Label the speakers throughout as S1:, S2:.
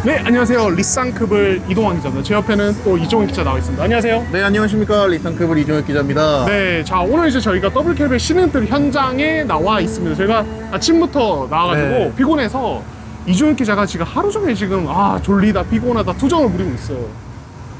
S1: 네, 안녕하세요. 리쌍크블 이동환 기자입니다. 제 옆에는 또 이종익 기자 나와 있습니다. 안녕하세요.
S2: 네, 안녕하십니까. 리쌍크블 이종혁 기자입니다.
S1: 네, 자 오늘 이제 저희가 더블캡의 신인들 현장에 나와 있습니다. 저희가 아침부터 나와가지고
S2: 네.
S1: 피곤해서 이종익 기자가 지금 하루 종일 지금 졸리다 피곤하다 투정을 부리고 있어요.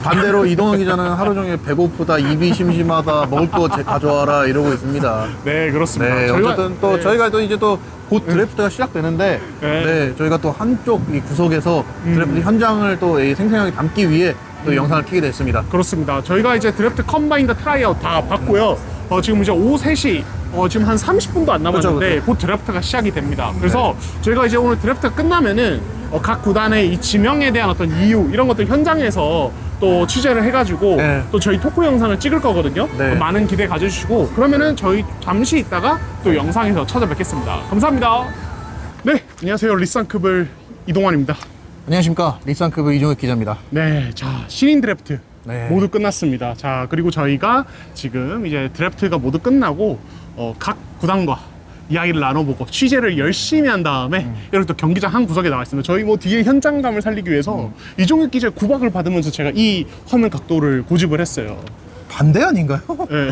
S2: 반대로 이동환 기자는 하루 종일 배고프다, 입이 심심하다, 먹을 거 가져와라 이러고 있습니다.
S1: 네, 그렇습니다.
S2: 네, 어쨌든 또 저희가 또 이제 또 곧 드래프트가 시작되는데,
S1: 네.
S2: 저희가 또 한쪽 이 구석에서 드래프트 현장을 또 생생하게 담기 위해 또 영상을 켜게 됐습니다.
S1: 그렇습니다. 저희가 이제 드래프트 컴바인드 트라이아웃 다 봤고요. 지금 이제 오후 3시 지금 한 30분도 안 남았는데
S2: 그렇죠.
S1: 곧 드래프트가 시작이 됩니다. 그래서 저희가 이제 오늘 드래프트가 끝나면은 각 구단의 이 지명에 대한 어떤 이유 이런 것들 현장에서 또 취재를 해가지고
S2: 네.
S1: 또 저희 토크 영상을 찍을 거거든요.
S2: 네.
S1: 많은 기대 가져주시고 그러면은 저희 잠시 있다가 또 영상에서 찾아뵙겠습니다. 감사합니다. 네, 안녕하세요. 리쌍크블 이동환입니다.
S2: 안녕하십니까. 리쌍크블 이종혁 기자입니다.
S1: 네, 자 신인 드래프트
S2: 네.
S1: 모두 끝났습니다. 자 그리고 저희가 지금 이제 드래프트가 모두 끝나고 각 구단과 이야기를 나눠보고 취재를 열심히 한 다음에 이렇게 또 경기장 한 구석에 나와 있습니다. 저희 뭐 뒤에 현장감을 살리기 위해서 이종익 기자의 구박을 받으면서 제가 이 화면 각도를 고집을 했어요.
S2: 반대 아닌가요?
S1: 네.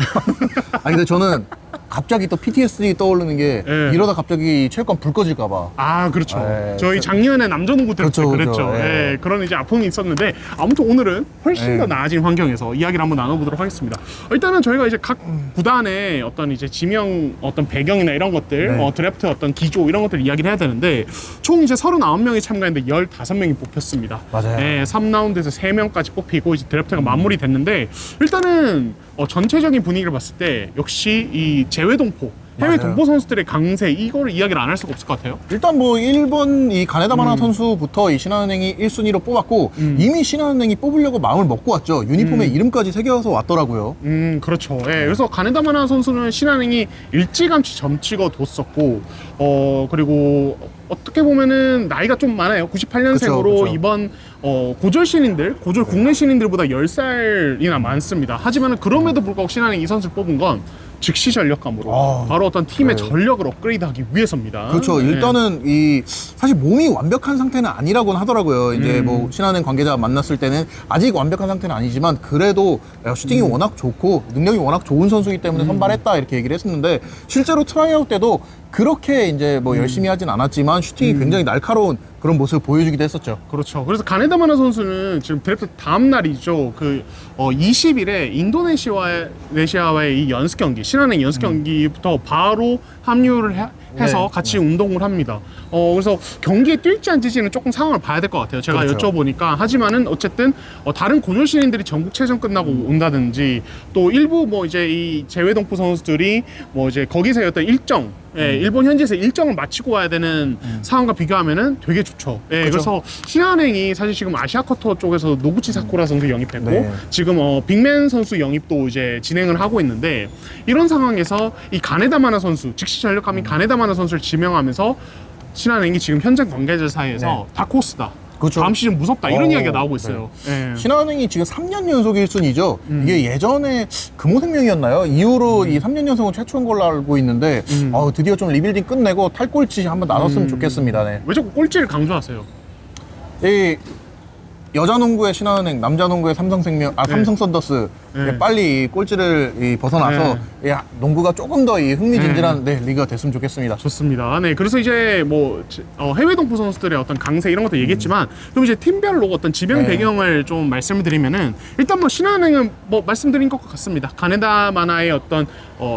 S2: 근데 저는 갑자기 또 PTSD 떠오르는 게
S1: 네.
S2: 이러다 갑자기 체육관 불 꺼질까봐.
S1: 그렇죠.
S2: 네.
S1: 저희 작년에 남자농구 드래프트
S2: 그렇죠,
S1: 그랬죠.
S2: 그렇죠. 네.
S1: 예, 그런 이제 아픔이 있었는데 아무튼 오늘은 훨씬
S2: 네.
S1: 더 나아진 환경에서 이야기를 한번 나눠보도록 하겠습니다. 일단은 저희가 이제 각 구단의 어떤 이제 지명 어떤 배경이나 이런 것들,
S2: 네.
S1: 드래프트 어떤 기조 이런 것들 이야기를 해야 되는데 총 이제 39명이 참가했는데 15명이 뽑혔습니다.
S2: 맞아요.
S1: 예, 3라운드에서 3명까지 뽑히고 이제 드래프트가 마무리됐는데 일단은 전체적인 분위기를 봤을 때 역시 이 제외 동포 해외
S2: 맞아요.
S1: 동포 선수들의 강세 이거를 이야기를 안 할 수가 없을 것 같아요.
S2: 일단 뭐 1번 이 가네다마나 선수부터 이 신한은행이 1순위로 뽑았고 이미 신한은행이 뽑으려고 마음을 먹고 왔죠. 유니폼에 이름까지 새겨서 왔더라고요.
S1: 그렇죠. 예, 그래서 가네다마나 선수는 신한은행이 일찌감치 점찍어 뒀었고, 그리고 어떻게 보면은 나이가 좀 많아요. 98년생으로
S2: 그쵸, 그쵸.
S1: 이번 고졸 신인들, 고졸 국내 신인들보다 10살이나 많습니다. 하지만은 그럼에도 불구하고 신한은행이 이 선수를 뽑은 건 즉시 전력감으로 바로 어떤 팀의
S2: 네.
S1: 전력을 업그레이드하기 위해서입니다.
S2: 그렇죠.
S1: 예.
S2: 일단은 이 사실 몸이 완벽한 상태는 아니라고는 하더라고요. 이제 뭐 신한은행 관계자 만났을 때는 아직 완벽한 상태는 아니지만 그래도 슈팅이 워낙 좋고 능력이 워낙 좋은 선수이기 때문에 선발했다 이렇게 얘기를 했었는데 실제로 트라이아웃 때도 그렇게 이제 뭐 열심히 하진 않았지만 슈팅이 굉장히 날카로운 그런 모습을 보여주기도 했었죠.
S1: 그렇죠. 그래서 가네다마나 선수는 지금 드래프트 다음 날이죠. 20일에 인도네시아와의 이 연습 경기, 신한은행 연습 경기부터 바로 합류를 해서
S2: 네.
S1: 같이 운동을 합니다. 그래서 경기에 뛸지 안 뛸지는 조금 상황을 봐야 될 것 같아요. 제가
S2: 그렇죠.
S1: 여쭤보니까. 하지만은 어쨌든 다른 고졸 신인들이 전국체전 끝나고 온다든지 또 일부 뭐 이제 이 제외동포 선수들이 뭐 이제 거기서 어떤 일정 일본 현지에서 일정을 마치고 와야 되는 상황과 비교하면은 되게 좋죠. 예,
S2: 그렇죠.
S1: 그래서 신한은행이 사실 지금 아시아쿼터 쪽에서 노구치 사쿠라 선수 영입했고
S2: 네.
S1: 지금 빅맨 선수 영입도 이제 진행을 하고 있는데 이런 상황에서 이 가네다마나 선수 즉시 전력감인 가네다마나 선수를 지명하면서 신한은행이 지금 현장 관계자 사이에서 다크호스다.
S2: 그렇죠.
S1: 다음 시즌 무섭다 이런
S2: 오,
S1: 이야기가 나오고 있어요. 예.
S2: 신한은행이 지금 3년 연속 1순위죠. 이게 예전에 금호생명이었나요? 이후로 이 3년 연속은 최초인 걸로 알고 있는데 드디어 좀 리빌딩 끝내고 탈꼴찌 한번 나눴으면 좋겠습니다. 네.
S1: 왜 자꾸 꼴찌를 강조하세요?
S2: 이 여자 농구의 신한은행, 남자 농구의 삼성생명, 삼성 썬더스
S1: 네.
S2: 빨리 이 꼴찌를 벗어나서 농구가 조금 더 이 흥미진진한 리그가 됐으면 좋겠습니다.
S1: 좋습니다. 네, 그래서 이제 뭐 해외 동포 선수들의 어떤 강세 이런 것도 얘기했지만 그럼 이제 팀별로 어떤 지명
S2: 네.
S1: 배경을 좀 말씀을 드리면은 일단 뭐 신한은행은 뭐 말씀드린 것 같습니다. 가네다마나의 어떤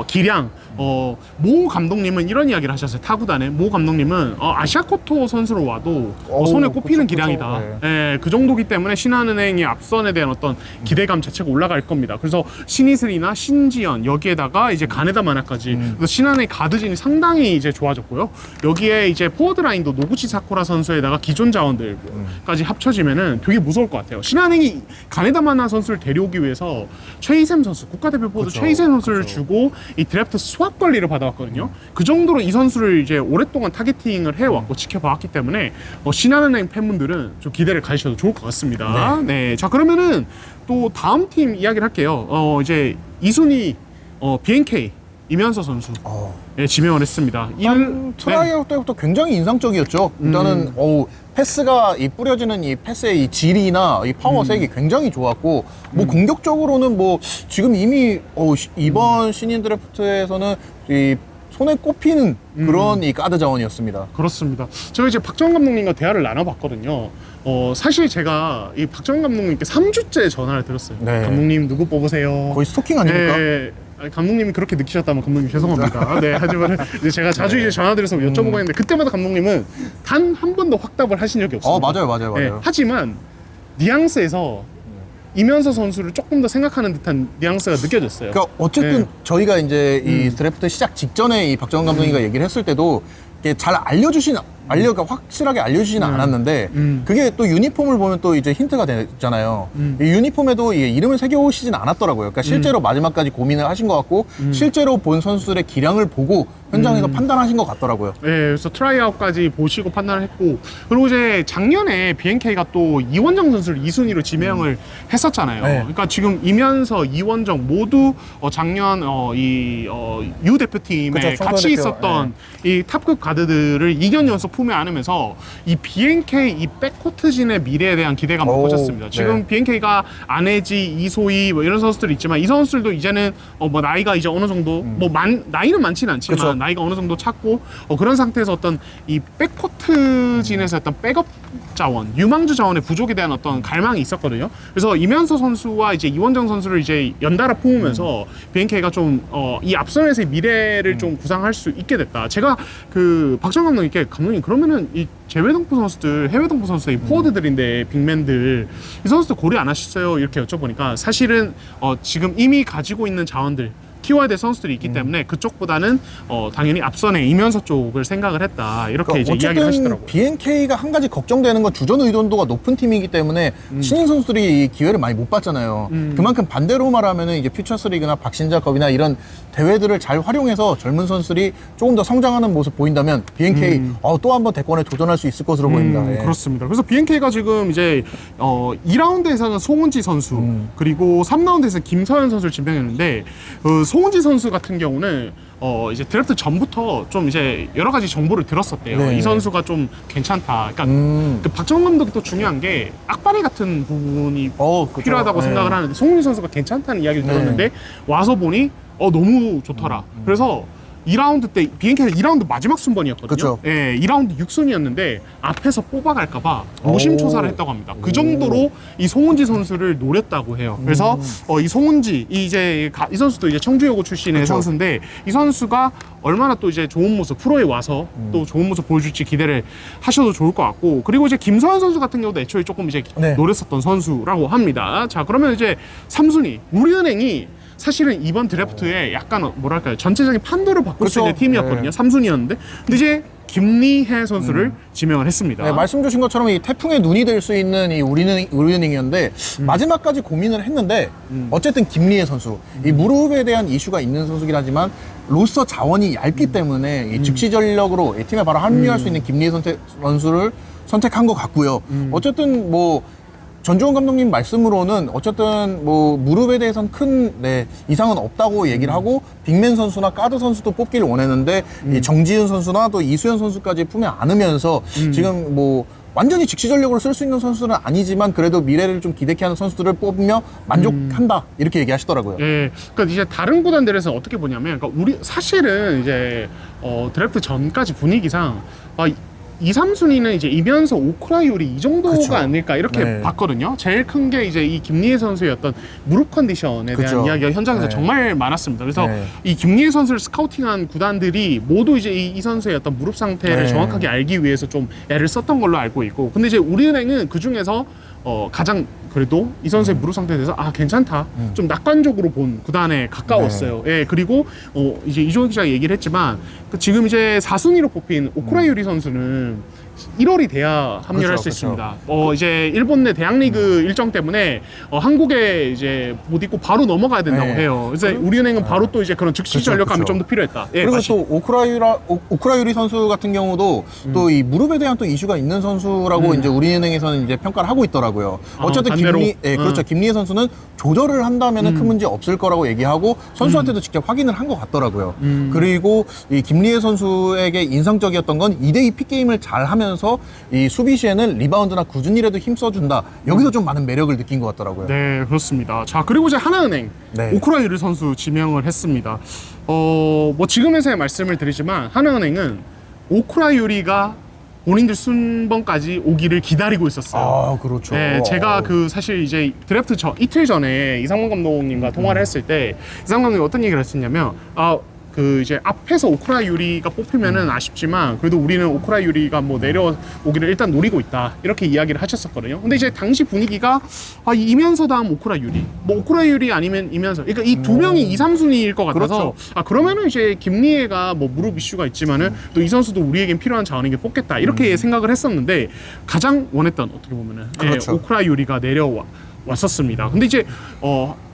S1: 기량, 모 감독님은 이런 이야기를 하셨어요. 타구단의 모 감독님은 아시아쿼터 선수로 와도 손에 꼽히는
S2: 그쵸,
S1: 기량이다.
S2: 그쵸.
S1: 예, 그 정도기 때문에 신한은행의 앞선에 대한 어떤 기대감 자체가 올라갈 겁니다. 그래서 신이슬이나 신지연 여기에다가 이제 가네다마나까지 그래서 신한은행 가드진이 상당히 이제 좋아졌고요. 여기에 이제 포워드 라인도 노구치 사쿠라 선수에다가 기존 자원들까지 합쳐지면은 되게 무서울 것 같아요. 신한은행이 가네다마나 선수를 데려오기 위해서 최희샘 선수 국가대표 포워드
S2: 그쵸,
S1: 최희샘 선수를
S2: 그쵸.
S1: 주고 이 드래프트 수학 관리를 받아왔거든요. 그 정도로 이 선수를 이제 오랫동안 타겟팅을 해왔고 지켜봐왔기 때문에 신한은행 팬분들은 좀 기대를 가지셔도 좋을 것 같습니다. 네. 자 그러면은 또 다음 팀 이야기를 할게요. 이제 2순위 BNK 이면서 선수
S2: 어.
S1: 예, 지명을 했습니다.
S2: 일단 트라이아웃 때부터 굉장히 인상적이었죠. 일단은 패스가 이 뿌려지는 이 패스의 이 질이나 이 파워색이 굉장히 좋았고 뭐 공격적으로는 뭐 지금 이미 이번 신인 드래프트에서는 이 손에 꼽히는 그런 이 가드 자원이었습니다.
S1: 그렇습니다. 제가 이제 박정원 감독님과 대화를 나눠봤거든요. 사실 제가 이 박정원 감독님께 3주째 전화를 드렸어요.
S2: 네.
S1: 감독님 누구 뽑으세요?
S2: 거의 스토킹 아닙니까?
S1: 네. 아니, 감독님이 그렇게 느끼셨다면 감독님 죄송합니다. 네, 하지만 이제 제가 자주 이제 전화드려서 여쭤보고 했는데 그때마다 감독님은 단 한 번도 확답을 하신 적이 없습니다.
S2: 맞아요.
S1: 네, 하지만 뉘앙스에서 이면서 선수를 조금 더 생각하는 듯한 뉘앙스가 느껴졌어요.
S2: 그러니까 어쨌든
S1: 네.
S2: 저희가 이제 이 드래프트 시작 직전에 이 박정원 감독님과 얘기를 했을 때도 이게 잘 그러니까 확실하게 알려주지는 않았는데 그게 또 유니폼을 보면 또 이제 힌트가 되잖아요. 이 유니폼에도 이 이름을 새겨오시진 않았더라고요. 그러니까 실제로 마지막까지 고민을 하신 것 같고 실제로 본 선수들의 기량을 보고 현장에서 판단하신 것 같더라고요.
S1: 네, 그래서 트라이아웃까지 보시고 판단을 했고 그리고 이제 작년에 BNK가 또 이원정 선수를 2순위로 지명을 했었잖아요.
S2: 네.
S1: 그러니까 지금 이면서 이원정 모두 작년 U 대표팀에
S2: 그쵸, 청소년
S1: 같이
S2: 대표.
S1: 있었던 이 탑급 가드들을 2년 연속 품에 안으면서 이 BNK 이 백코트진의 미래에 대한 기대감을
S2: 오,
S1: 꽂았습니다. 지금
S2: 네.
S1: BNK가 안혜지, 이소희 뭐 이런 선수들이 있지만 이 선수들도 이제는 뭐 나이가 이제 어느 정도 나이는 많지는 않지만
S2: 그쵸.
S1: 나이가 어느 정도 찼고 그런 상태에서 어떤 이 백코트진에서 어떤 백업 자원, 유망주 자원의 부족에 대한 어떤 갈망이 있었거든요. 그래서 이면서 선수와 이제 이원정 선수를 이제 연달아 품으면서 BNK가 좀 이 앞선에서의 미래를 좀 구상할 수 있게 됐다. 제가 그 박정원 감독님께 감독님 그러면은 이 해외 동포 선수들, 이 포워드들인데 빅맨들 이 선수들 고려 안 하셨어요? 이렇게 여쭤보니까 사실은 지금 이미 가지고 있는 자원들 키워야 될 선수들이 있기 때문에 그쪽보다는 당연히 앞선에 이면서 쪽을 생각을 했다 이렇게 이제 이야기를 하시더라고요.
S2: BNK가 한 가지 걱정되는 건 주전 의존도가 높은 팀이기 때문에 신인 선수들이 이 기회를 많이 못 받잖아요. 그만큼 반대로 말하면 이제 퓨처스리그나 박신자컵이나 이런 대회들을 잘 활용해서 젊은 선수들이 조금 더 성장하는 모습 보인다면 BNK 또 한 번 대권에 도전할 수 있을 것으로 보입니다. 예.
S1: 그렇습니다. 그래서 BNK가 지금 이제 2라운드에서는 송은지 선수 그리고 3라운드에서 김서현 선수를 지명했는데 송은지 선수 같은 경우는 이제 드래프트 전부터 좀 이제 여러 가지 정보를 들었었대요.
S2: 네.
S1: 이 선수가 좀 괜찮다. 그러니까 그 박정원 감독이 또 중요한 게 악바리 같은 부분이
S2: 그죠.
S1: 필요하다고
S2: 네.
S1: 생각을 하는데 송은지 선수가 괜찮다는 이야기를
S2: 네.
S1: 들었는데 와서 보니 너무 좋더라. 그래서 2라운드 때 BNK가 2라운드 마지막 순번이었거든요.
S2: 그쵸.
S1: 예, 2라운드 6순위였는데 앞에서 뽑아갈까봐 노심초사를 했다고 합니다. 그 정도로 이 송은지 선수를 노렸다고 해요. 그래서 이 송은지 이 선수도 이제 청주여고 출신의
S2: 그쵸.
S1: 선수인데 이 선수가 얼마나 또 이제 좋은 모습 프로에 와서 또 좋은 모습 보여줄지 기대를 하셔도 좋을 것 같고 그리고 이제 김서현 선수 같은 경우도 애초에 조금 이제
S2: 네.
S1: 노렸었던 선수라고 합니다. 자 그러면 이제 3순위 우리은행이 사실은 이번 드래프트에 약간 뭐랄까요 전체적인 판도를 바꿀 수
S2: 그쵸.
S1: 있는 팀이었거든요.
S2: 네.
S1: 3순위였는데 근데 이제 김리혜 선수를 지명을 했습니다.
S2: 네, 말씀 주신 것처럼 이 태풍의 눈이 될 수 있는 이 우리은행이었는데 마지막까지 고민을 했는데 어쨌든 김리혜 선수 이 무릎에 대한 이슈가 있는 선수긴 하지만 로스터 자원이 얇기 때문에 이 즉시 전력으로 이 팀에 바로 합류할 수 있는 김리혜 선수를 선택한 것 같고요. 어쨌든 뭐 전주원 감독님 말씀으로는 어쨌든 뭐 무릎에 대해서는 큰 이상은 없다고 얘기를 하고 빅맨 선수나 가드 선수도 뽑기를 원했는데 이 정지훈 선수나 또 이수연 선수까지 품에 안으면서 지금 뭐 완전히 즉시 전력으로 쓸 수 있는 선수는 아니지만 그래도 미래를 좀 기대케 하는 선수들을 뽑으며 만족한다 이렇게 얘기하시더라고요.
S1: 예, 그러니까 이제 다른 구단들에서 어떻게 보냐면, 그러니까 우리 사실은 이제 드래프트 전까지 분위기상 2, 3순위는 이제 이면서 오크라율이 이 정도가
S2: 그쵸.
S1: 아닐까 이렇게
S2: 네.
S1: 봤거든요. 제일 큰 게 이제 이 김리혜 선수의 어떤 무릎 컨디션에 대한
S2: 그쵸.
S1: 이야기가 현장에서
S2: 네.
S1: 정말 많았습니다. 그래서
S2: 네.
S1: 이 김리혜 선수를 스카우팅한 구단들이 모두 이제 이 선수의 어떤 무릎 상태를
S2: 네.
S1: 정확하게 알기 위해서 좀 애를 썼던 걸로 알고 있고, 근데 이제 우리은행은 그 중에서 가장 그래도 이 선수의 무릎 상태에 대해서 괜찮다, 좀 낙관적으로 본 구단에 가까웠어요. 예, 그리고 이제 이종혁 기자가 얘기를 했지만 지금 이제 4순위로 뽑힌 오크라유리 선수는 1월이 돼야 합류를 할 수
S2: 그렇죠.
S1: 있습니다. 이제 일본 내 대학 리그 일정 때문에 한국에 이제 못 있고 바로 넘어가야 된다고
S2: 네.
S1: 해요. 그래서 우리은행은 바로 또 이제 그런 즉시
S2: 그쵸,
S1: 전력감이
S2: 그쵸.
S1: 좀 더 필요했다. 예,
S2: 그리고
S1: 다시.
S2: 또 오쿠라유리 선수 같은 경우도 또 이 무릎에 대한 또 이슈가 있는 선수라고 이제 우리은행에서는 이제 평가를 하고 있더라고요. 어쨌든
S1: 반대로.
S2: 그렇죠. 김리혜 선수는 조절을 한다면은 큰 문제 없을 거라고 얘기하고 선수한테도 직접 확인을 한 것 같더라고요. 그리고 이 김리혜 선수에게 인상적이었던 건 2대2 픽게임을 잘 하면서 이 수비 시에는 리바운드나 꾸준히라도 힘써준다. 여기서 좀 많은 매력을 느낀 것 같더라고요.
S1: 네, 그렇습니다. 자, 그리고 이제 하나은행
S2: 네.
S1: 오쿠라유리 선수 지명을 했습니다. 뭐 지금에서야 말씀을 드리지만 하나은행은 오쿠라유리가 본인들 순번까지 오기를 기다리고 있었어요.
S2: 아, 그렇죠.
S1: 네, 제가 사실 이제 드래프트 이틀 전에 이상문 감독님과 통화를 했을 때 이상문 감독이 어떤 얘기를 했었냐면 이제 앞에서 오쿠라 유리가 뽑히면은 아쉽지만 그래도 우리는 오쿠라 유리가 뭐 내려오기를 일단 노리고 있다 이렇게 이야기를 하셨었거든요. 근데 이제 당시 분위기가 이면서 다음 오쿠라 유리, 뭐 오쿠라 유리 아니면 이면서, 그러니까 이 두 명이 2, 3순위일 것 같아서
S2: 그렇죠.
S1: 그러면은 이제 김리혜가 뭐 무릎 이슈가 있지만은 또 이 선수도 우리에겐 필요한 자원이게 뽑겠다 이렇게 생각을 했었는데 가장 원했던 어떻게 보면은
S2: 그렇죠.
S1: 오쿠라 유리가 내려왔었습니다. 근데 이제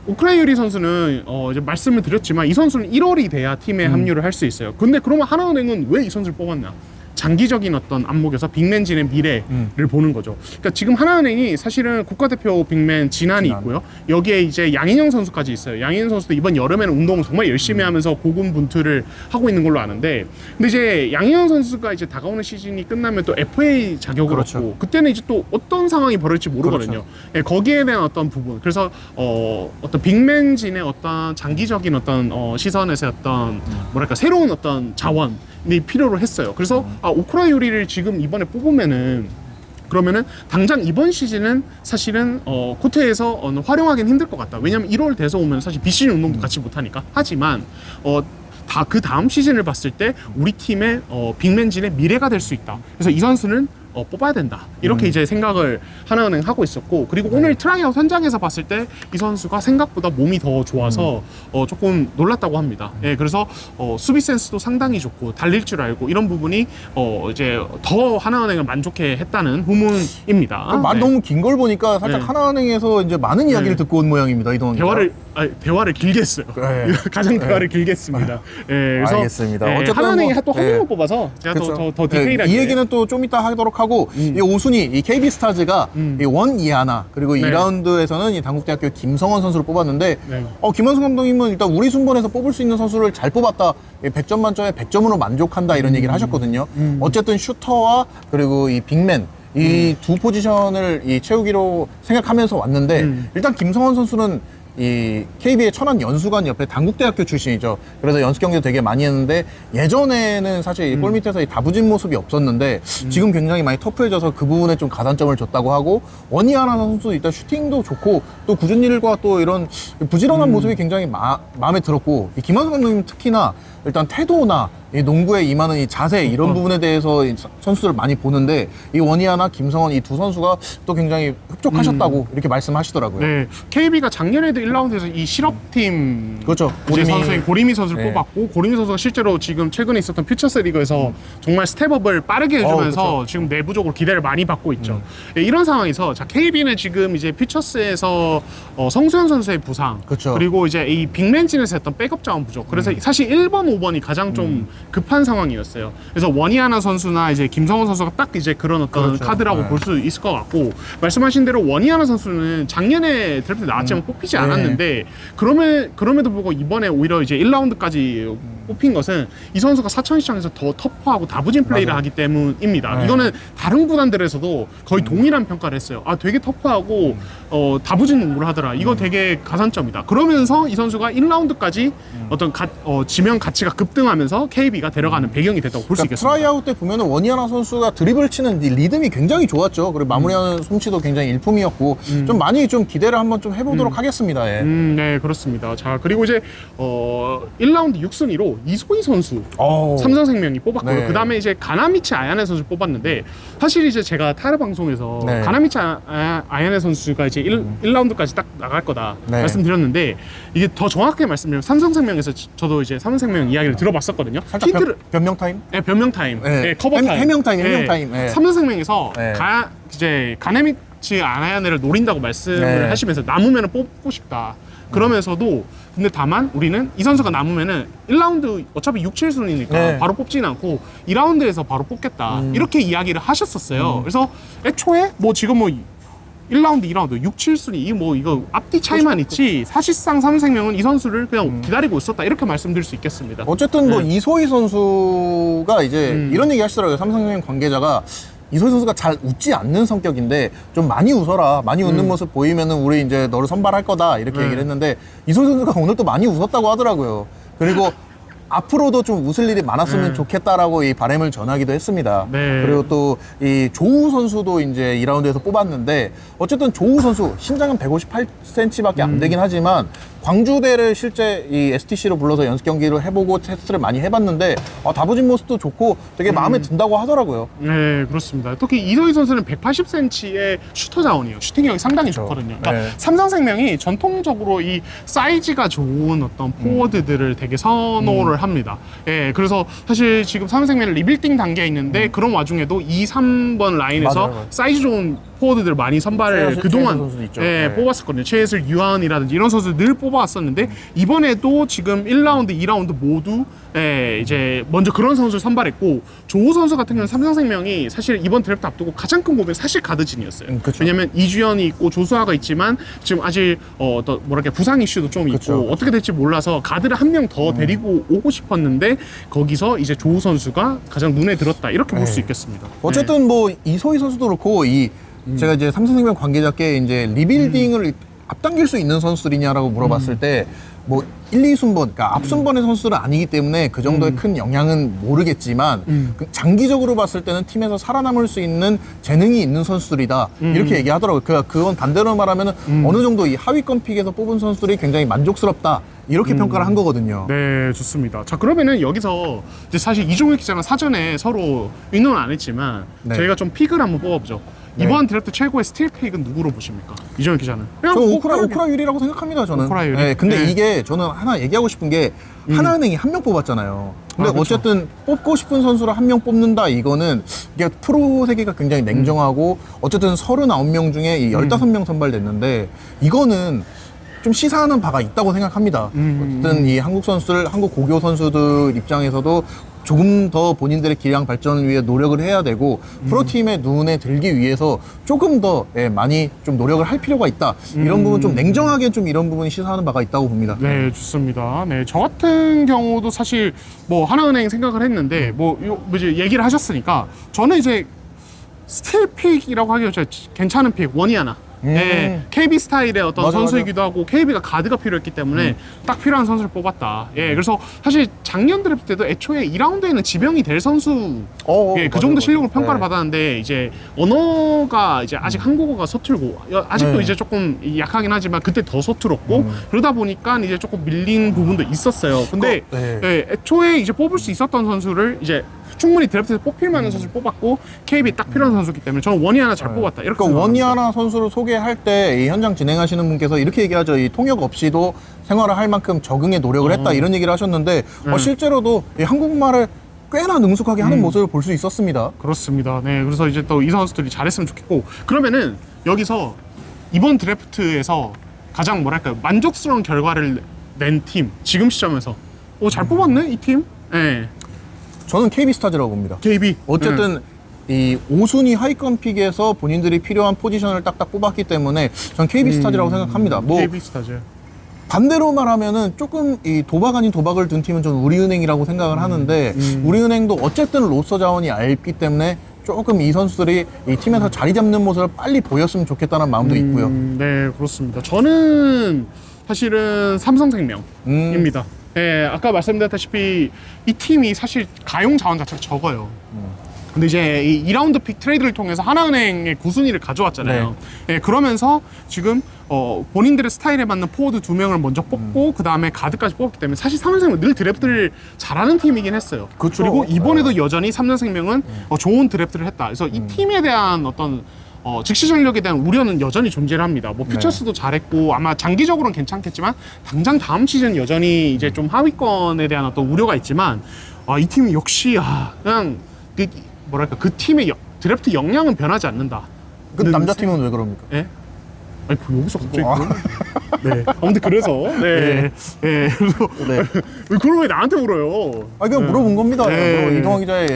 S1: 오크라유리 선수는 이제 말씀을 드렸지만 이 선수는 1월이 돼야 팀에 합류를 할 수 있어요. 근데 그러면 하나은행은 왜 이 선수를 뽑았나? 장기적인 어떤 안목에서 빅맨진의 미래를 보는 거죠. 그러니까 지금 하나은행이 사실은 국가대표 빅맨 진한이 있고요. 여기에 이제 양인영 선수까지 있어요. 양인영 선수도 이번 여름에는 운동 정말 열심히 하면서 고군분투를 하고 있는 걸로 아는데, 근데 이제 양인영 선수가 이제 다가오는 시즌이 끝나면 또 FA 자격을
S2: 그렇죠.
S1: 얻고 그때는 이제 또 어떤 상황이 벌어질지 모르거든요.
S2: 그렇죠.
S1: 예, 거기에 대한 어떤 부분. 그래서 어떤 빅맨진의 어떤 장기적인 어떤 시선에서 어떤 뭐랄까 새로운 어떤 자원이 필요로 했어요. 그래서 오쿠라 유리를 지금 이번에 뽑으면은 그러면은 당장 이번 시즌은 사실은 코트에서 활용하기는 힘들 것 같다. 왜냐면 1월 돼서 오면 사실 비시즌 운동도 같이 못하니까. 하지만 그 다음 시즌을 봤을 때 우리 팀의 빅맨진의 미래가 될 수 있다. 그래서 이 선수는 뽑아야 된다. 이렇게 이제 생각을 하나은행 하고 있었고, 그리고 오늘 트라이아웃 현장에서 봤을 때 이 선수가 생각보다 몸이 더 좋아서 조금 놀랐다고 합니다. 예, 그래서 수비 센스도 상당히 좋고 달릴 줄 알고 이런 부분이 이제 더 하나은행을 만족해 했다는 후문입니다.
S2: 말
S1: 네.
S2: 너무 긴 걸 보니까 살짝
S1: 네.
S2: 하나은행에서 이제 많은 이야기를 듣고 온 모양입니다. 이동원 기자.
S1: 대화를 길게 했어요.
S2: 네.
S1: 가장 대화를 길게 했습니다. 예, 그래서
S2: 알겠습니다. 어쨌든
S1: 하나은행이
S2: 뭐,
S1: 또 한 명을 뽑아서 제가
S2: 그쵸.
S1: 더 디테일하게
S2: 이 얘기는 또 좀 이따 하도록 하고 이 5순위 이 KB 스타즈가 이 원이하나 그리고
S1: 네.
S2: 2라운드에서는 이 당국대학교 김성원 선수를 뽑았는데
S1: 네.
S2: 김원승 감독님은 일단 우리 순번에서 뽑을 수 있는 선수를 잘 뽑았다. 100점 만점에 100점으로 만족한다 이런 얘기를 하셨거든요. 어쨌든 슈터와 그리고 이 빅맨 이 두 포지션을 채우기로 생각하면서 왔는데 일단 김성원 선수는 이 KB의 천안 연수관 옆에 당국대학교 출신이죠. 그래서 연습 경기도 되게 많이 했는데 예전에는 사실 이 골 밑에서 이 다부진 모습이 없었는데 지금 굉장히 많이 터프해져서 그 부분에 좀 가산점을 줬다고 하고 원희하나 선수도 일단 슈팅도 좋고 또 꾸준히 일과 또 이런 부지런한 모습이 굉장히 마음에 들었고 이 김한수 감독님 특히나 일단 태도나 이 농구에 임하는 이 자세 이런 부분에 대해서 이 선수들을 많이 보는데 이 원희하나 김성원 이 두 선수가 또 굉장히 흡족하셨다고 이렇게 말씀하시더라고요.
S1: 네, KB가 작년에도 1라운드에서 이 실업팀
S2: 그렇죠.
S1: 선수인 고리미 선수를
S2: 네.
S1: 뽑았고, 고리미 선수가 실제로 지금 최근에 있었던 퓨처스 리그에서 정말 스텝업을 빠르게 해주면서
S2: 그쵸.
S1: 지금 내부적으로 기대를 많이 받고 있죠. 네, 이런 상황에서 KB는 지금 이제 퓨처스에서 성수현 선수의 부상,
S2: 그쵸.
S1: 그리고 이제 이 빅맨진에서 했던 백업 자원 부족. 그래서 사실 1번, 5번이 가장 좀 급한 상황이었어요. 그래서 원희하나 선수나 이제 김성원 선수가 딱 이제 그런 어떤
S2: 그렇죠.
S1: 카드라고
S2: 네.
S1: 볼 수 있을 것 같고, 말씀하신 대로 원희하나 선수는 작년에 드래프트 나왔지만 뽑히지
S2: 네.
S1: 않았는데 그럼에도 불구하고 이번에 오히려 이제 1라운드까지 뽑힌 것은 이 선수가 사천 시장에서 더 터프하고 다부진 플레이를
S2: 맞아요.
S1: 하기 때문입니다.
S2: 네.
S1: 이거는 다른 구단들에서도 거의 동일한 평가를 했어요. 되게 터프하고 다부진 농구를 하더라. 이거 되게 가산점이다. 그러면서 이 선수가 1라운드까지 어떤 지명 가치가 급등하면서 KB가 데려가는 배경이 됐다고 볼 수
S2: 그러니까
S1: 있겠습니다.
S2: 트라이아웃 때 보면은 원희하나 선수가 드리블 치는 이 리듬이 굉장히 좋았죠. 그리고 마무리하는 솜씨도 굉장히 일품이었고 좀 많이 좀 기대를 한번 좀 해보도록 하겠습니다. 예.
S1: 네, 그렇습니다. 자, 그리고 이제 1라운드 6순위로 이소희 선수
S2: 어우.
S1: 삼성생명이 뽑았고요.
S2: 네.
S1: 그 다음에 이제 가나미치 아야네 선수 뽑았는데, 사실 이제 제가 타르 방송에서
S2: 네.
S1: 가나미치 아야네 선수가 이제 1라운드까지 딱 나갈 거다
S2: 네.
S1: 말씀드렸는데, 이게 더 정확하게 말씀드리면 삼성생명에서 저도 이제 삼성생명 이야기를 들어봤었거든요.
S2: 살짝 변명 타임?
S1: 네, 변명 타임,
S2: 네.
S1: 네, 커버 타임,
S2: 해명 타임. 네.
S1: 삼성생명에서
S2: 네.
S1: 이제 가네미치 아야네를 노린다고 말씀을
S2: 네.
S1: 하시면서 남으면 뽑고 싶다. 그러면서도 근데 다만 우리는 이 선수가 남으면은 1라운드 어차피 6, 7순위니까
S2: 네.
S1: 바로 뽑지는 않고 2라운드에서 바로 뽑겠다. 이렇게 이야기를 하셨었어요. 그래서 애초에 뭐 지금 뭐 1라운드, 2라운드, 6, 7순위 이거 앞뒤 차이만 있지 사실상 삼성생명은 이 선수를 그냥 기다리고 있었다 이렇게 말씀드릴 수 있겠습니다.
S2: 어쨌든 뭐 이소희 선수가 이제 이런 얘기 하시더라고요. 삼성생명 관계자가 이소희 선수가 잘 웃지 않는 성격인데 좀 많이 웃어라. 많이 웃는 모습 보이면은 우리 이제 너를 선발할 거다. 이렇게 얘기를 했는데 이소희 선수가 오늘 또 많이 웃었다고 하더라고요. 그리고 앞으로도 좀 웃을 일이 많았으면 좋겠다라고 이 바람을 전하기도 했습니다.
S1: 네.
S2: 그리고 또 이 조우 선수도 이제 2라운드에서 뽑았는데 어쨌든 조우 선수 신장은 158cm밖에 안 되긴 하지만 광주대를 실제 이 STC로 불러서 연습 경기를 해보고 테스트를 많이 해봤는데 다부진 모습도 좋고 되게 마음에 든다고 하더라고요.
S1: 네, 그렇습니다. 특히 이소희 선수는 180cm의 슈터 자원이에요. 슈팅력이 상당히 좋거든요. 그러니까
S2: 네.
S1: 삼성생명이 전통적으로 이 사이즈가 좋은 어떤 포워드들을 되게 선호를 합니다. 예, 그래서 사실 지금 삼성생명은 리빌딩 단계에 있는데 그런 와중에도 2, 3번 라인에서
S2: 맞아요.
S1: 사이즈 좋은 포워드들을 많이 선발을 그동안
S2: 최혜슬 선수도 있죠.
S1: 예,
S2: 네.
S1: 뽑았었거든요. 최혜슬, 유하은이라든지 이런 선수 늘 뽑아왔었는데 이번에도 지금 1라운드, 2라운드 모두 이제 먼저 그런 선수를 선발했고 조우 선수 같은 경우는 삼성생명이 사실 이번 드래프트 앞두고 가장 큰 고민은 사실 가드진이었어요.
S2: 그쵸.
S1: 왜냐면 이주연이 있고 조수아가 있지만 지금 아직 또 뭐랄까 부상 이슈도 좀
S2: 그쵸.
S1: 있고 어떻게 될지 몰라서 가드를 한 명 더 데리고 오고 싶었는데 거기서 이제 조우 선수가 가장 눈에 들었다 이렇게 볼 수 있겠습니다.
S2: 어쨌든 뭐 이소희 선수도 그렇고 제가 이제 삼성생명 관계자께 이제 리빌딩을 앞당길 수 있는 선수들이냐라고 물어봤을 때 뭐 1, 2순번, 그러니까 앞순번의 선수들은 아니기 때문에 그 정도의 큰 영향은 모르겠지만 그 장기적으로 봤을 때는 팀에서 살아남을 수 있는 재능이 있는 선수들이다 이렇게 얘기하더라고요. 그건 반대로 말하면 어느 정도 이 하위권 픽에서 뽑은 선수들이 굉장히 만족스럽다 이렇게 평가를 한 거거든요.
S1: 네, 좋습니다. 자, 그러면은 여기서 이제 사실 이종혁 기자랑 사전에 서로 의논은 안 했지만
S2: 네.
S1: 저희가 좀 픽을 한번 뽑아보죠.
S2: 네.
S1: 이번 드래프트 최고의 스틸 픽은 누구로 보십니까? 이종혁 기자는?
S2: 저
S1: 그냥
S2: 오크라 유리라고 생각합니다, 저는.
S1: 오크라 유리?
S2: 네, 근데
S1: 네.
S2: 이게 저는 하나 얘기하고 싶은 게 하나은행이 한 명 뽑았잖아요. 근데
S1: 그쵸.
S2: 어쨌든 뽑고 싶은 선수를 한 명 뽑는다 이거는 이게 프로 세계가 굉장히 냉정하고 어쨌든 39명 중에 이 15명 선발됐는데 이거는 좀 시사하는 바가 있다고 생각합니다. 어쨌든 이 한국 선수들, 한국 고교 선수들 입장에서도 조금 더 본인들의 기량 발전을 위해 노력을 해야 되고 프로팀의 눈에 들기 위해서 조금 더 많이 좀 노력을 할 필요가 있다. 이런 부분 좀 냉정하게 좀 이런 부분이 시사하는 바가 있다고 봅니다.
S1: 네, 좋습니다. 네, 저 같은 경우도 사실 뭐 하나은행 생각을 했는데 뭐 이제 얘기를 하셨으니까 저는 이제 스틸 픽이라고 하기가 괜찮은 픽 원이하나. 네, KB 스타일의 어떤
S2: 맞아,
S1: 선수이기도 하고 KB가 가드가 필요했기 때문에 딱 필요한 선수를 뽑았다. 예, 그래서 사실 작년 드래프트 때도 애초에 2라운드에는 지명이 될 선수 예, 그
S2: 맞아요,
S1: 정도 실력으로
S2: 맞아요.
S1: 평가를
S2: 네.
S1: 받았는데 이제 언어가 이제 아직 한국어가 서툴고 아직도
S2: 네.
S1: 이제 조금 약하긴 하지만 그때 더 서툴었고 그러다 보니까 이제 조금 밀린 부분도 있었어요. 근데
S2: 네.
S1: 예, 애초에 이제 뽑을 수 있었던 선수를 이제 충분히 드래프트에서 뽑힐 만한 선수를 뽑았고 KB 딱 필요한 선수기 때문에 저는 원이하나 잘 뽑았다 이렇게
S2: 그러니까
S1: 생각합니다.
S2: 원희하나 선수를 소개할 때 이 현장 진행하시는 분께서 이렇게 얘기하죠. 이 통역 없이도 생활을 할 만큼 적응에 노력을 했다 이런 얘기를 하셨는데 실제로도 이 한국말을 꽤나 능숙하게 하는 모습을 볼 수 있었습니다.
S1: 그렇습니다. 네, 그래서 이제 또 이 선수들이 잘했으면 좋겠고 그러면은 여기서 이번 드래프트에서 가장 뭐랄까요 만족스러운 결과를 낸 팀 지금 시점에서 잘 뽑았네 이 팀. 네,
S2: 저는 KB 스타즈라고 봅니다.
S1: KB.
S2: 어쨌든 이 5순위 하위권 픽에서 본인들이 필요한 포지션을 딱딱 뽑았기 때문에 전 KB 스타즈라고 생각합니다. 뭐
S1: KB 스타즈.
S2: 반대로 말하면은 조금 이 도박 아닌 도박을 둔 팀은 전 우리은행이라고 생각을 하는데 우리은행도 어쨌든 로서 자원이 얇기 때문에 조금 이 선수들이 이 팀에서 자리 잡는 모습을 빨리 보였으면 좋겠다는 마음도 있고요.
S1: 네, 그렇습니다. 저는 사실은 삼성생명입니다. 예, 아까 말씀드렸다시피 이 팀이 사실 가용 자원 자체가 적어요. 근데 이제 이 2라운드 픽 트레이드를 통해서 하나은행의 9순위를 가져왔잖아요. 예, 그러면서 지금 본인들의 스타일에 맞는 포워드 2명을 먼저 뽑고 그 다음에 가드까지 뽑았기 때문에 사실 삼성생명은 늘 드래프트를 잘하는 팀이긴 했어요.
S2: 그쵸.
S1: 그리고 이번에도 여전히 삼성생명은 좋은 드래프트를 했다. 그래서 이 팀에 대한 어떤 즉시 전력에 대한 우려는 여전히 존재를 합니다. 뭐 퓨처스도 잘했고 아마 장기적으로는 괜찮겠지만 당장 다음 시즌 여전히 이제 좀 하위권에 대한 어떤 우려가 있지만 이 팀이 역시 그냥 뭐랄까 그 팀의 드래프트 역량은 변하지 않는다.
S2: 그 남자 팀은 왜 그럽니까?
S1: 예? 아니 뭐 여기서 갑자기 네. 아무튼 그래서 네. 그래서 왜 그걸 왜 나한테 물어요?
S2: 그냥 물어본 겁니다.
S1: 네.
S2: 이동환 기자의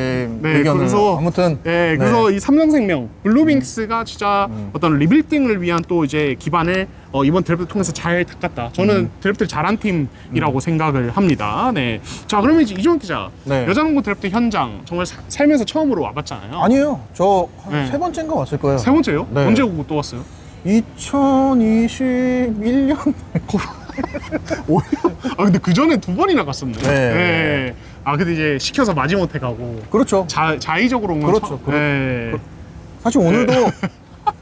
S2: 의견을.
S1: 그래서
S2: 아무튼
S1: 그래서 이 삼성생명 블루빙스가 진짜 어떤 리빌딩을 위한 또 이제 기반을 이번 드래프트 통해서 잘 닦았다. 저는 드래프트를 잘한 팀이라고 생각을 합니다. 네. 자, 그러면 이제 이종혁 기자, 여자농구 드래프트 현장 정말 살면서 처음으로 와봤잖아요.
S2: 아니에요. 저 한 세 번째인가 왔을 거예요.
S1: 세 번째요?
S2: 네.
S1: 언제 오고 또 왔어요?
S2: 2021년.
S1: 근데 그 전에 두 번이나 갔었네.
S2: 네.
S1: 근데 이제 시켜서 마지못해 가고.
S2: 그렇죠.
S1: 자의적으로 온 건
S2: 그렇죠.
S1: 네.
S2: 사실 오늘도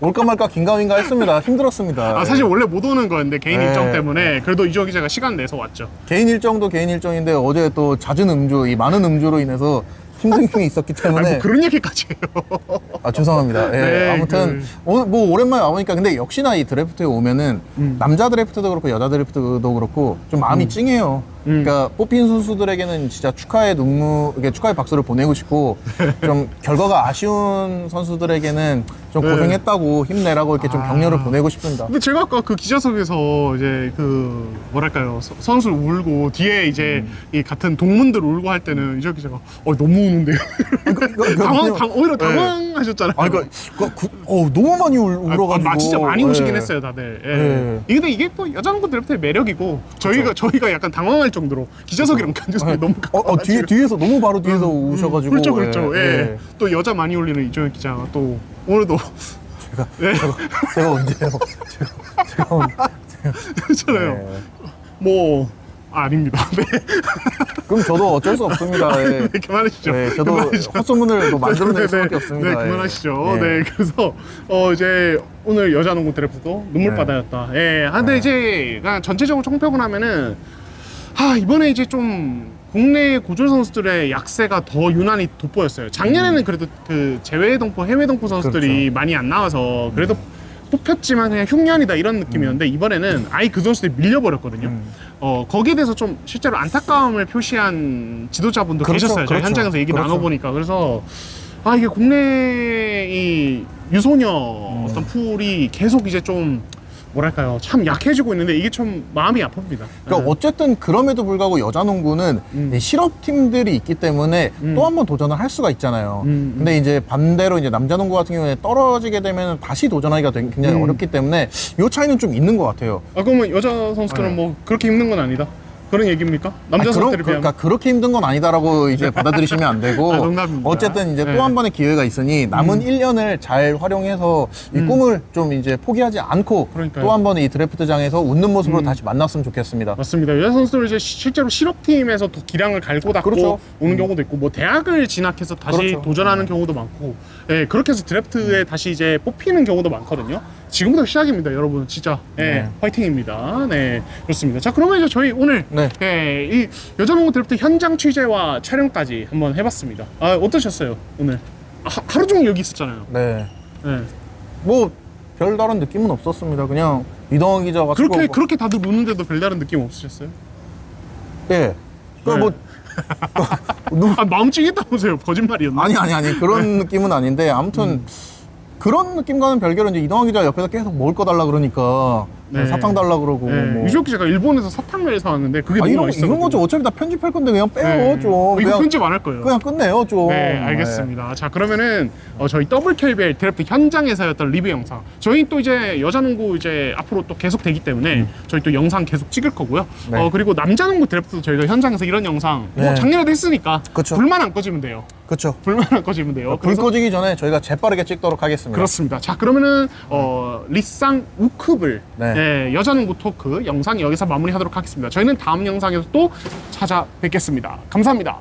S2: 올까 말까 긴가민가 했습니다. 힘들었습니다.
S1: 사실 원래 못 오는 거였는데 개인
S2: 네.
S1: 일정 때문에 그래도 이종혁 기자가 시간 내서 왔죠.
S2: 개인 일정도 개인 일정인데 어제 또 잦은 음주, 이 많은 음주로 인해서 힘든 힘이 있었기 때문에.
S1: 뭐 그런 얘기까지 해요.
S2: 죄송합니다.
S1: 네,
S2: 아무튼 오늘 뭐 오랜만에 와보니까 근데 역시나 이 드래프트에 오면은 남자 드래프트도 그렇고 여자 드래프트도 그렇고 좀 마음이 찡해요. 그러니까 뽑힌 선수들에게는 진짜 축하의 축하의 박수를 보내고 싶고 좀 결과가 아쉬운 선수들에게는 좀 고생했다고 힘내라고 이렇게 좀 격려를 보내고 싶습니다.
S1: 근데 제가 아까 그 기자석에서 이제 그 뭐랄까요 선수를 울고 뒤에 이제 이 같은 동문들 울고 할 때는 이종혁 기자가 너무 우는데요. 오히려 당황하셨잖아요.
S2: 너무 많이 울어가지고.
S1: 진짜 많이 우시긴 했어요, 다들. 근데 이게 또 여자농구 드래프트의 매력이고 저희가 약간 당황할 정도로 기자석이랑 견주석이 너무 가까워가지고
S2: 뒤에서 너무 바로 뒤에서 우셔가지고.
S1: 그렇죠. 또 여자 많이 울리는 이종혁 기자가 또 오늘도
S2: 제가 언제요? 제가
S1: 그렇잖아요. 뭐 아닙니다. 네.
S2: 그럼 저도 어쩔 수 없습니다.
S1: 그만하시죠.
S2: 저도 헛소문을 만들어낼 수밖에 없습니다.
S1: 그만하시죠. 그래서 이제 오늘 여자농구 드래프트도 눈물바다였다. 근데 이제 그냥 전체적으로 총평을 하면은 이번에 이제 좀 국내 고졸 선수들의 약세가 더 유난히 돋보였어요. 작년에는 그래도 그 제외 동포, 해외 동포 선수들이 많이 안 나와서 그래도 뽑혔지만 그냥 흉년이다 이런 느낌이었는데 이번에는 아예 그 선수들이 밀려버렸거든요. 거기에 대해서 좀 실제로 안타까움을 표시한 지도자분도 계셨어요. 저희 현장에서 얘기 나눠보니까. 그래서 이게 국내 이 유소녀 어떤 풀이 계속 이제 좀 뭐랄까요 참 약해지고 있는데 이게 좀 마음이 아픕니다.
S2: 그러니까 어쨌든 그럼에도 불구하고 여자농구는 이 실업팀들이 있기 때문에 또 한 번 도전을 할 수가 있잖아요. 근데 이제 반대로 이제 남자농구 같은 경우에 떨어지게 되면 다시 도전하기가 굉장히 어렵기 때문에 이 차이는 좀 있는 것 같아요.
S1: 그러면 여자 선수들은 뭐 그렇게 힘든 건 아니다? 그런 얘기입니까? 남자 선수들에 비하면?
S2: 그러니까 그렇게 힘든 건 아니다라고 이제 받아들이시면 안 되고
S1: 농담입니다.
S2: 어쨌든 이제 또 한 번의 기회가 있으니 남은 1년을 잘 활용해서 이 꿈을 좀 이제 포기하지 않고 또 한 번 이 드래프트장에서 웃는 모습으로 다시 만났으면 좋겠습니다.
S1: 맞습니다. 여자 선수들 이제 실제로 실업팀에서 더 기량을 갈고 닦고 오는 경우도 있고 뭐 대학을 진학해서 다시 도전하는 경우도 많고 그렇게 해서 드래프트에 다시 이제 뽑히는 경우도 많거든요. 지금부터 시작입니다, 여러분. 진짜 화이팅입니다. 그렇습니다. 자, 그러면 이제 저희 오늘 이 여자농구 드래프트 현장 취재와 촬영까지 한번 해봤습니다. 어떠셨어요, 오늘? 하루 종일 여기 있었잖아요.
S2: 뭐 별다른 느낌은 없었습니다. 그냥 이동환 기자가
S1: 그렇게 다들 우는데도 별다른 느낌 없으셨어요?
S2: 뭐
S1: 마음 찡했다면서요? 거짓말이었나?
S2: 아니 그런 느낌은 아닌데 아무튼 그런 느낌과는 별개로 이제 이동환 기자 옆에서 계속 먹을 거 달라 그러니까 사탕 달라 그러고 뭐.
S1: 유시혁 기자가 일본에서 사탕을 사왔는데 그게 너무 맛있어.
S2: 이런 거 좀 어차피 다 편집할 건데 그냥 빼요 좀.
S1: 이거 편집 안 할 거예요.
S2: 그냥 끝내요 좀.
S1: 알겠습니다. 자, 그러면은 저희 WKBL 드래프트 현장에서였던 리뷰 영상. 저희 또 이제 여자농구 이제 앞으로 또 계속 되기 때문에 저희 또 영상 계속 찍을 거고요. 그리고 남자농구 드래프트도 저희가 현장에서 이런 영상 뭐 작년에도 했으니까 불만 안 꺼지면 돼요.
S2: 그렇죠.
S1: 불만 안 꺼지면 돼요.
S2: 불 꺼지기 전에 저희가 재빠르게 찍도록 하겠습니다.
S1: 그렇습니다. 자, 그러면은 리쌍 우크블 여자농구 토크 영상 여기서 마무리하도록 하겠습니다. 저희는 다음 영상에서 또 찾아뵙겠습니다. 감사합니다.